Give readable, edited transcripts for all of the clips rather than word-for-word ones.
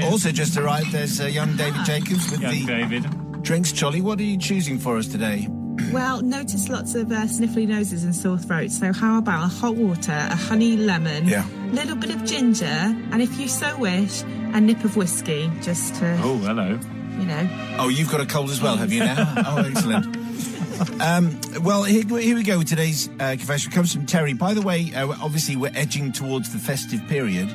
Also just arrived, there's young David Jacobs with the drinks. Cholly, what are you choosing for us today? Well, notice lots of sniffly noses and sore throats. So how about a hot water, a honey lemon, a little bit of ginger, and if you so wish, a nip of whiskey, just to... Oh, hello. You know. Oh, you've got a cold as well, have you now? Oh, excellent. Well, here we go with today's confession. It comes from Terry. By the way, obviously we're edging towards the festive period.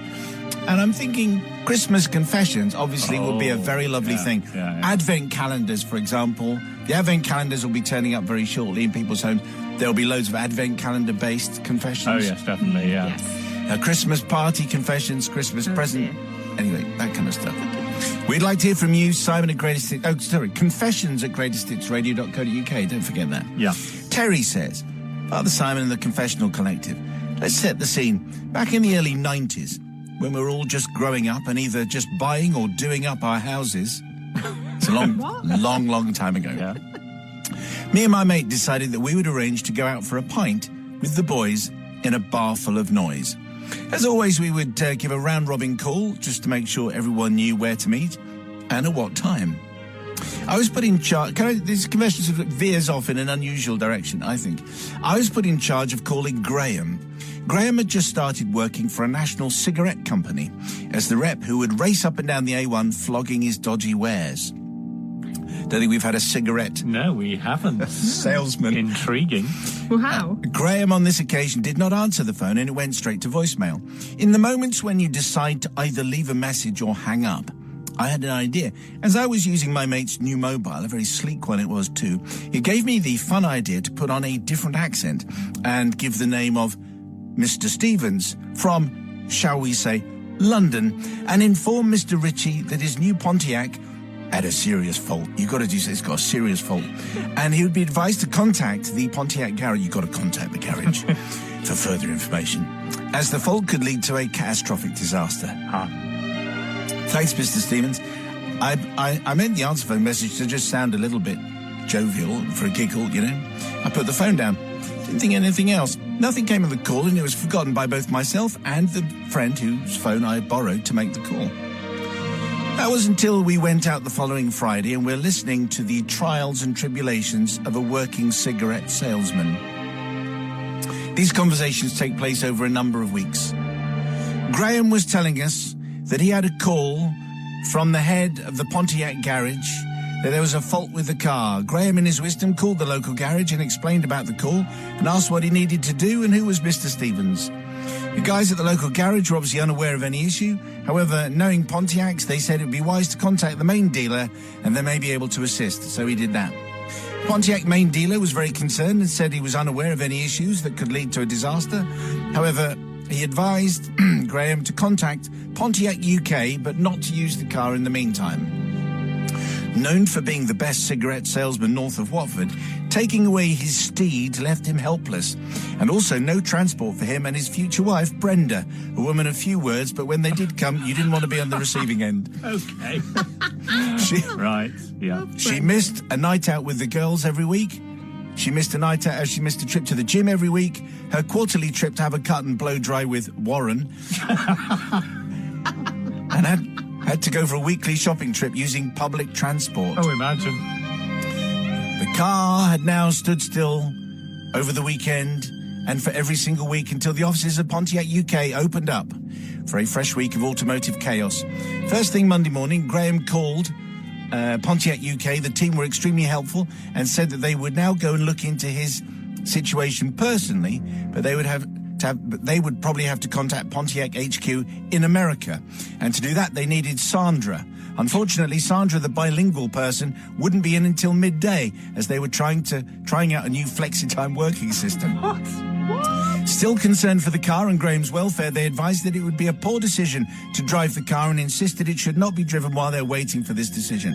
And I'm thinking Christmas confessions obviously will be a very lovely thing. Advent calendars, for example. The Advent calendars will be turning up very shortly in people's homes. There'll be loads of Advent calendar-based confessions. Oh, yes, definitely, Yes. Christmas party confessions, Christmas present. Anyway, that kind of stuff. We'd like to hear from you, Simon at Greatest Hits. Oh, sorry, confessions at greatesthitsradio.co.uk. Don't forget that. Yeah. Terry says, Father Simon and the Confessional Collective. Let's set the scene. Back in the early 90s, when we were all just growing up and either just buying or doing up our houses. It's a long time ago. Yeah. Me and my mate decided that we would arrange to go out for a pint with the boys in a bar full of noise. As always, we would give a round-robin call just to make sure everyone knew where to meet and at what time. I was put in charge... This confession sort of veers off in an unusual direction, I think. I was put in charge of calling Graham. Graham had just started working for a national cigarette company as the rep who would race up and down the A1 flogging his dodgy wares. Don't think we've had a cigarette... No, we haven't. ...salesman. Intriguing. Well, how? Graham on this occasion did not answer the phone and it went straight to voicemail. In the moments when you decide to either leave a message or hang up, I had an idea. As I was using my mate's new mobile, a very sleek one it was too, it gave me the fun idea to put on a different accent and give the name of Mr. Stevens from, shall we say, London, and inform Mr. Ritchie that his new Pontiac had a serious fault. You've got to do so. It's got a serious fault. And he would be advised to contact the Pontiac garage. You've got to contact the garage for further information, as the fault could lead to a catastrophic disaster. Thanks, Mr. Stevens. I meant the answer phone message to just sound a little bit jovial for a giggle, you know. I put the phone down. Didn't think anything else. Nothing came of the call, and it was forgotten by both myself and the friend whose phone I had borrowed to make the call. That was until we went out the following Friday and we're listening to the trials and tribulations of a working cigarette salesman. These conversations take place over a number of weeks. Graham was telling us that he had a call from the head of the Pontiac garage that there was a fault with the car. Graham, in his wisdom, called the local garage and explained about the call and asked what he needed to do and who was Mr. Stevens. The guys at the local garage were obviously unaware of any issue. However, knowing Pontiacs, they said it would be wise to contact the main dealer and they may be able to assist. So he did that. Pontiac main dealer was very concerned and said he was unaware of any issues that could lead to a disaster. However, he advised Graham to contact Pontiac UK, but not to use the car in the meantime. Known for being the best cigarette salesman north of Watford, taking away his steed left him helpless, and also no transport for him and his future wife, Brenda, a woman of few words, but when they did come, you didn't want to be on the receiving end. Okay. Right, yeah. She missed a night out with the girls every week. She missed a night out as she missed a trip to the gym every week, her quarterly trip to have a cut and blow dry with Warren, and had to go for a weekly shopping trip using public transport. Oh, imagine. The car had now stood still over the weekend and for every single week until the offices of Pontiac UK opened up for a fresh week of automotive chaos. First thing Monday morning, Graham called Pontiac UK. The team were extremely helpful and said that they would now go and look into his situation personally, but they would probably have to contact Pontiac HQ in America. And to do that, they needed Sandra. Unfortunately, Sandra, the bilingual person, wouldn't be in until midday as they were trying out a new flexi-time working system. What? Still concerned for the car and Graham's welfare, they advised that it would be a poor decision to drive the car and insisted it should not be driven while they're waiting for this decision.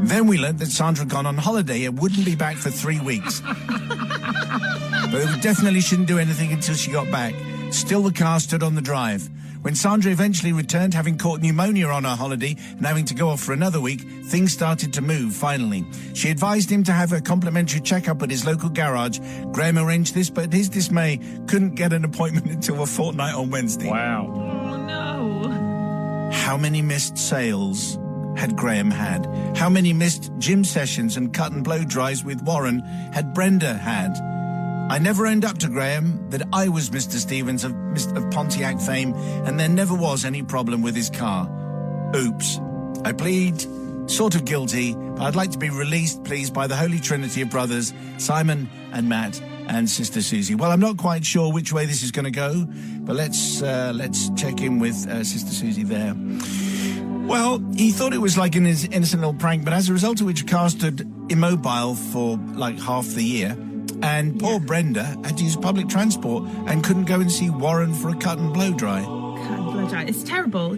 Then we learnt that Sandra had gone on holiday and wouldn't be back for 3 weeks. But they definitely shouldn't do anything until she got back. Still, the car stood on the drive. When Sandra eventually returned, having caught pneumonia on her holiday and having to go off for another week, things started to move, finally. She advised him to have a complimentary checkup at his local garage. Graham arranged this, but his dismay couldn't get an appointment until a fortnight on Wednesday. Wow. Oh, no. How many missed sales had Graham had? How many missed gym sessions and cut and blow dries with Warren had Brenda had? I never owned up to Graham that I was Mr. Stevens of Pontiac fame, and there never was any problem with his car. Oops. I plead sort of guilty, but I'd like to be released, please, by the Holy Trinity of brothers, Simon and Matt and Sister Susie. Well, I'm not quite sure which way this is going to go, but let's check in with Sister Susie there. Well, he thought it was like an innocent little prank, but as a result of which, car stood immobile for like half the year. And poor Brenda had to use public transport and couldn't go and see Warren for a cut and blow dry. Cut and blow dry. It's terrible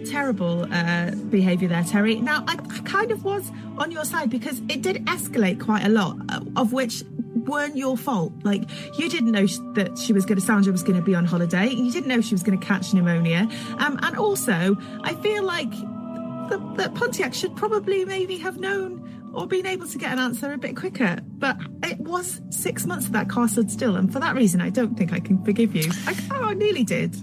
behaviour there, Terry. Now, I kind of was on your side because it did escalate quite a lot, of which weren't your fault. Like, you didn't know that Sandra was going to be on holiday. You didn't know she was going to catch pneumonia. And also, I feel like that Pontiac should probably maybe have known or been able to get an answer a bit quicker. But it was 6 months that car stood still, and for that reason, I don't think I can forgive you. I nearly did.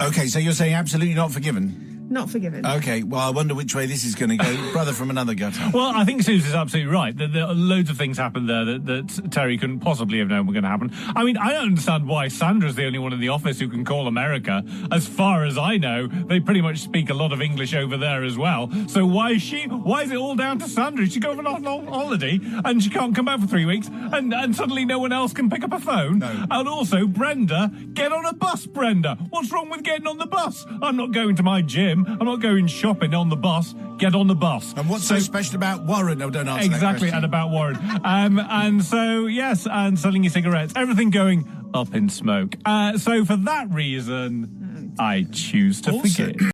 Okay, so you're saying absolutely not forgiven? Not forgiven. Okay, well, I wonder which way this is going to go. Brother from another gutter. Well, I think Susie's absolutely right. There are loads of things happened there that Terry couldn't possibly have known were going to happen. I mean, I don't understand why Sandra's the only one in the office who can call America. As far as I know, they pretty much speak a lot of English over there as well. So why is it all down to Sandra? She goes on holiday and she can't come back for 3 weeks and suddenly no one else can pick up a phone. No. And also, Brenda, get on a bus, Brenda. What's wrong with getting on the bus? I'm not going to my gym. I'm not going shopping on the bus. Get on the bus. And what's so special about Warren? No, don't answer exactly, that question. And about Warren. And so, yes, and selling your cigarettes. Everything going up in smoke. So for that reason, I choose to forget.